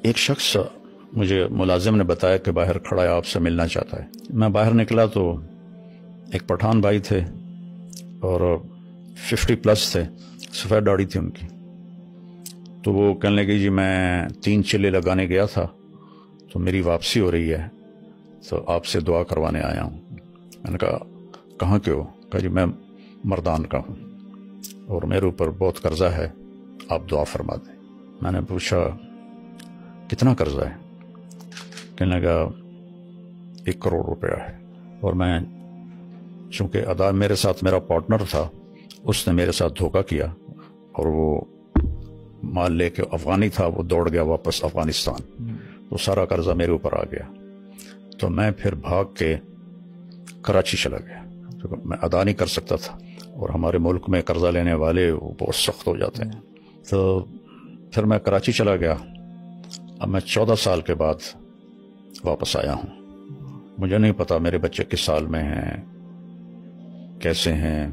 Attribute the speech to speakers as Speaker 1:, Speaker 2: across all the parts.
Speaker 1: ایک شخص مجھے ملازم نے بتایا کہ باہر کھڑا ہے، آپ سے ملنا چاہتا ہے. میں باہر نکلا تو ایک پٹھان بھائی تھے اور 50+ تھے، سفید داڑھی تھی ان کی. تو وہ کہنے لگے جی میں 3 چلے لگانے گیا تھا تو میری واپسی ہو رہی ہے تو آپ سے دعا کروانے آیا ہوں. میں نے کہا کہاں کے ہو؟ کہا جی میں مردان کا ہوں اور میرے اوپر بہت قرضہ ہے، آپ دعا فرما دیں. میں نے پوچھا کتنا قرضہ ہے؟ کہنے لگا 1 کروڑ روپیہ ہے. اور میں چونکہ میرے ساتھ میرا پارٹنر تھا، اس نے میرے ساتھ دھوکہ کیا اور وہ مال لے کے افغانی تھا، وہ دوڑ گیا واپس افغانستان، تو سارا قرضہ میرے اوپر آ گیا. تو میں پھر بھاگ کے کراچی چلا گیا کیونکہ میں ادا نہیں کر سکتا تھا، اور ہمارے ملک میں قرضہ لینے والے وہ بہت سخت ہو جاتے ہیں. تو پھر میں کراچی چلا گیا. اب میں 14 سال کے بعد واپس آیا ہوں. مجھے نہیں پتا میرے بچے کس سال میں ہیں، کیسے ہیں.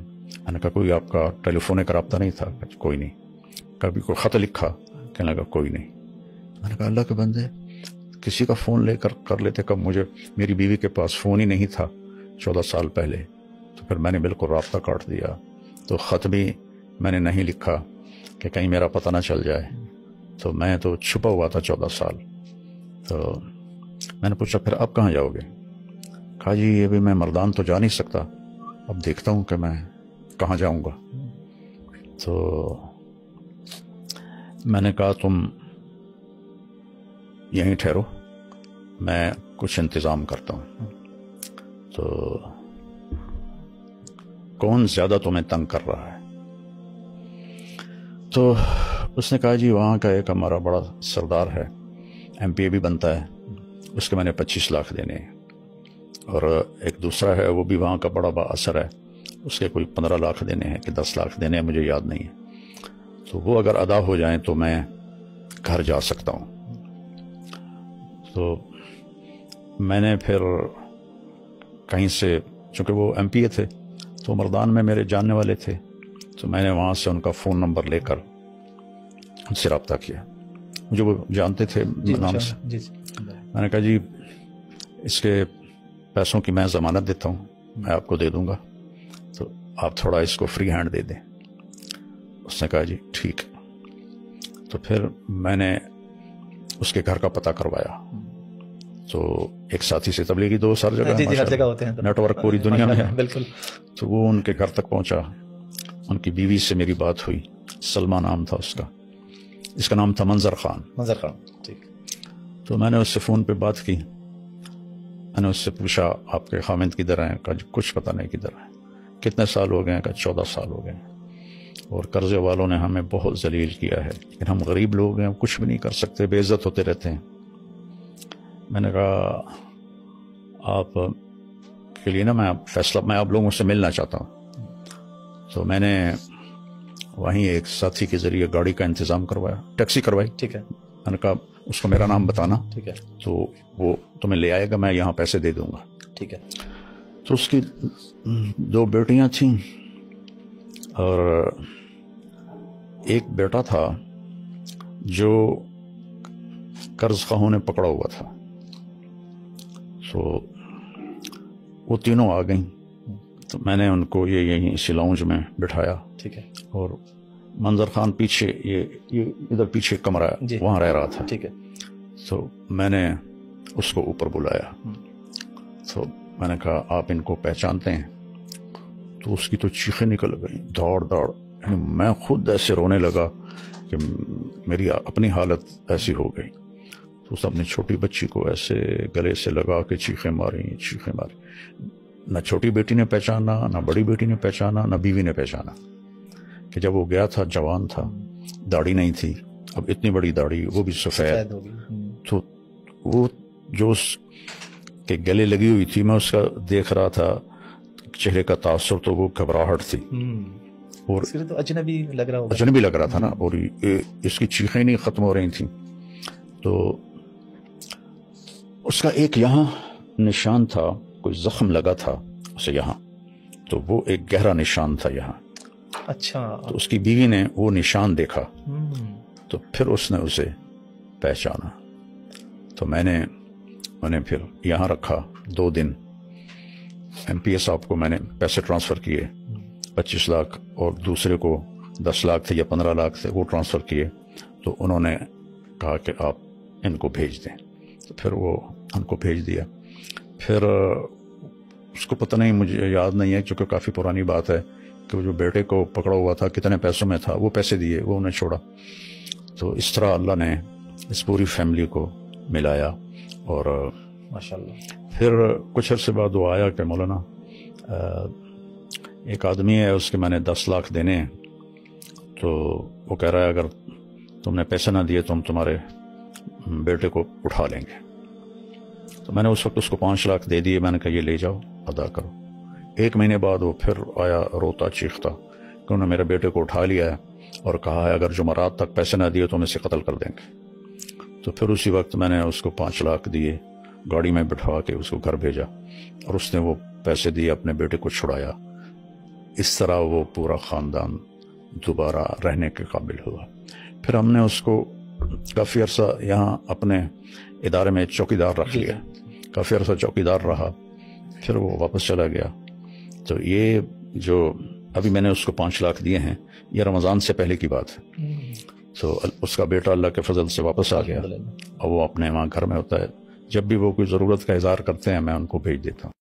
Speaker 1: میں نے کہا کوئی آپ کا ٹیلی فونک رابطہ نہیں تھا؟ کوئی نہیں. کبھی کوئی خط لکھا؟ کہنے لگا کوئی نہیں. میں نے کہا اللہ کے بندے کسی کا فون لے کر لیتے. کب مجھے میری بیوی کے پاس فون ہی نہیں تھا 14 سال پہلے. تو پھر میں نے بالکل رابطہ کاٹ دیا. تو خط بھی میں نے نہیں لکھا کہ کہیں میرا پتہ نہ چل جائے. تو میں تو چھپا ہوا تھا 14 سال. تو میں نے پوچھا پھر اب کہاں جاؤ گے؟ کہا جی ابھی میں مردان تو جا نہیں سکتا، اب دیکھتا ہوں کہ میں کہاں جاؤں گا. تو میں نے کہا تم یہیں ٹھہرو، میں کچھ انتظام کرتا ہوں. تو کون زیادہ تمہیں تنگ کر رہا ہے؟ تو اس نے کہا جی وہاں کا ایک ہمارا بڑا سردار ہے، MP بھی بنتا ہے، اس کے میں نے 25 لاکھ دینے ہیں. اور ایک دوسرا ہے وہ بھی وہاں کا بڑا با اثر ہے، اس کے کوئی 15 لاکھ دینے ہیں کہ 10 لاکھ دینے ہیں، مجھے یاد نہیں ہے. تو وہ اگر ادا ہو جائیں تو میں گھر جا سکتا ہوں. تو میں نے پھر کہیں سے، چونکہ وہ MP تھے تو مردان میں میرے جاننے والے تھے، تو میں نے وہاں سے ان کا فون نمبر لے کر ان سے رابطہ کیا. مجھے وہ جانتے تھے نام سے. میں نے کہا جی اس کے پیسوں کی میں ضمانت دیتا ہوں، میں آپ کو دے دوں گا، تو آپ تھوڑا اس کو فری ہینڈ دے دیں. اس نے کہا جی ٹھیک. تو پھر میں نے اس کے گھر کا پتہ کروایا. تو ایک ساتھی سے تبلیغی دوست ہر جگہ ہوتے ہیں، نیٹ ورک پوری دنیا میں ہے. بالکل. تو وہ ان کے گھر تک پہنچا. ان کی بیوی سے میری بات ہوئی، سلمہ نام تھا اس کا، اس کا نام تھا منظر خان. ٹھیک. تو میں نے اس سے فون پہ بات کی. میں نے اس سے پوچھا آپ کے خامند کدھر ہیں؟ کہا کچھ پتہ نہیں کدھر ہیں. کتنے سال ہو گئے ہیں؟ کہا 14 سال ہو گئے ہیں. اور قرضے والوں نے ہمیں بہت ذلیل کیا ہے، لیکن ہم غریب لوگ ہیں، کچھ بھی نہیں کر سکتے، بے عزت ہوتے رہتے ہیں. میں نے کہا آپ کے لیے نا میں فیصلہ، میں آپ لوگوں سے ملنا چاہتا ہوں. تو میں نے وہیں ایک ساتھی کے ذریعے گاڑی کا انتظام کروایا، ٹیکسی کروائی. ٹھیک ہے. میں نے کہا اس کو میرا نام بتانا، ٹھیک ہے، تو وہ تمہیں لے آئے گا، میں یہاں پیسے دے دوں گا. ٹھیک ہے. تو اس کی 2 بیٹیاں تھیں اور ایک بیٹا تھا جو قرض خواہوں نے پکڑا ہوا تھا. تو وہ تینوں آ گئیں. تو میں نے ان کو یہیں اسی لاؤنج میں بٹھایا. ٹھیک ہے. اور منظر خان پیچھے، یہ ادھر پیچھے کمرہ ہے، وہاں رہ رہا تھا. ٹھیک ہے. تو میں نے اس کو اوپر بلایا. تو میں نے کہا آپ ان کو پہچانتے ہیں؟ تو اس کی تو چیخیں نکل گئیں، دوڑ دوڑ. میں خود ایسے رونے لگا کہ میری اپنی حالت ایسی ہو گئی. تو اس اپنی چھوٹی بچی کو ایسے گلے سے لگا کے چیخیں ماری. نہ چھوٹی بیٹی نے پہچانا، نہ بڑی بیٹی نے پہچانا، نہ بیوی نے پہچانا کہ جب وہ گیا تھا جوان تھا، داڑھی نہیں تھی، اب اتنی بڑی داڑھی، وہ بھی سفید. تو وہ جو اس کے گلے لگی ہوئی تھی، میں اس کا دیکھ رہا تھا چہرے کا تاثر، تو وہ گھبراہٹ تھی اور
Speaker 2: اجنبی
Speaker 1: لگ رہا تھا نا. اور اس کی چیخیں نہیں ختم ہو رہی تھیں. تو اس کا ایک یہاں نشان تھا، کوئی زخم لگا تھا اسے یہاں، تو وہ ایک گہرا نشان تھا یہاں.
Speaker 2: اچھا.
Speaker 1: تو اس کی بیوی نے وہ نشان دیکھا تو پھر اس نے اسے پہچانا. تو میں نے پھر یہاں رکھا 2 دن. MPA صاحب کو میں نے پیسے ٹرانسفر کیے 25 لاکھ، اور دوسرے کو 10 لاکھ تھے یا 15 لاکھ تھے، وہ ٹرانسفر کیے. تو انہوں نے کہا کہ آپ ان کو بھیج دیں. تو پھر وہ ان کو بھیج دیا. پھر اس کو پتہ نہیں، مجھے یاد نہیں ہے چونکہ کافی پرانی بات ہے، کہ وہ جو بیٹے کو پکڑا ہوا تھا کتنے پیسوں میں تھا، وہ پیسے دیے، وہ انہیں چھوڑا. تو اس طرح اللہ نے اس پوری فیملی کو ملایا. اور
Speaker 2: ماشاءاللہ
Speaker 1: پھر کچھ عرصے بعد وہ آیا کہ مولانا ایک آدمی ہے، اس کے میں نے 10 لاکھ دینے ہیں، تو وہ کہہ رہا ہے اگر تم نے پیسے نہ دیے تو ہم تمہارے بیٹے کو اٹھا لیں گے. تو میں نے اس وقت اس کو 5 لاکھ دے دیے. میں نے کہا یہ لے جاؤ، ادا کرو. 1 مہینے بعد وہ پھر آیا روتا چیختا کہ انہوں نے میرے بیٹے کو اٹھا لیا ہے اور کہا ہے اگر جمعرات تک پیسے نہ دیے تو ہم اسے قتل کر دیں گے. تو پھر اسی وقت میں نے اس کو 5 لاکھ دیے، گاڑی میں بٹھوا کے اس کو گھر بھیجا، اور اس نے وہ پیسے دیے، اپنے بیٹے کو چھڑایا. اس طرح وہ پورا خاندان دوبارہ رہنے کے قابل ہوا. پھر ہم نے اس کو کافی عرصہ یہاں اپنے ادارے میں چوکیدار رکھ لیا. کافی عرصہ چوکیدار رہا، پھر وہ واپس چلا گیا. تو یہ جو ابھی میں نے اس کو 5 لاکھ دیے ہیں، یہ رمضان سے پہلے کی بات ہے. تو اس کا بیٹا اللہ کے فضل سے واپس آ گیا، اور وہ اپنے وہاں گھر میں ہوتا ہے. جب بھی وہ کوئی ضرورت کا اظہار کرتے ہیں میں ان کو بھیج دیتا ہوں.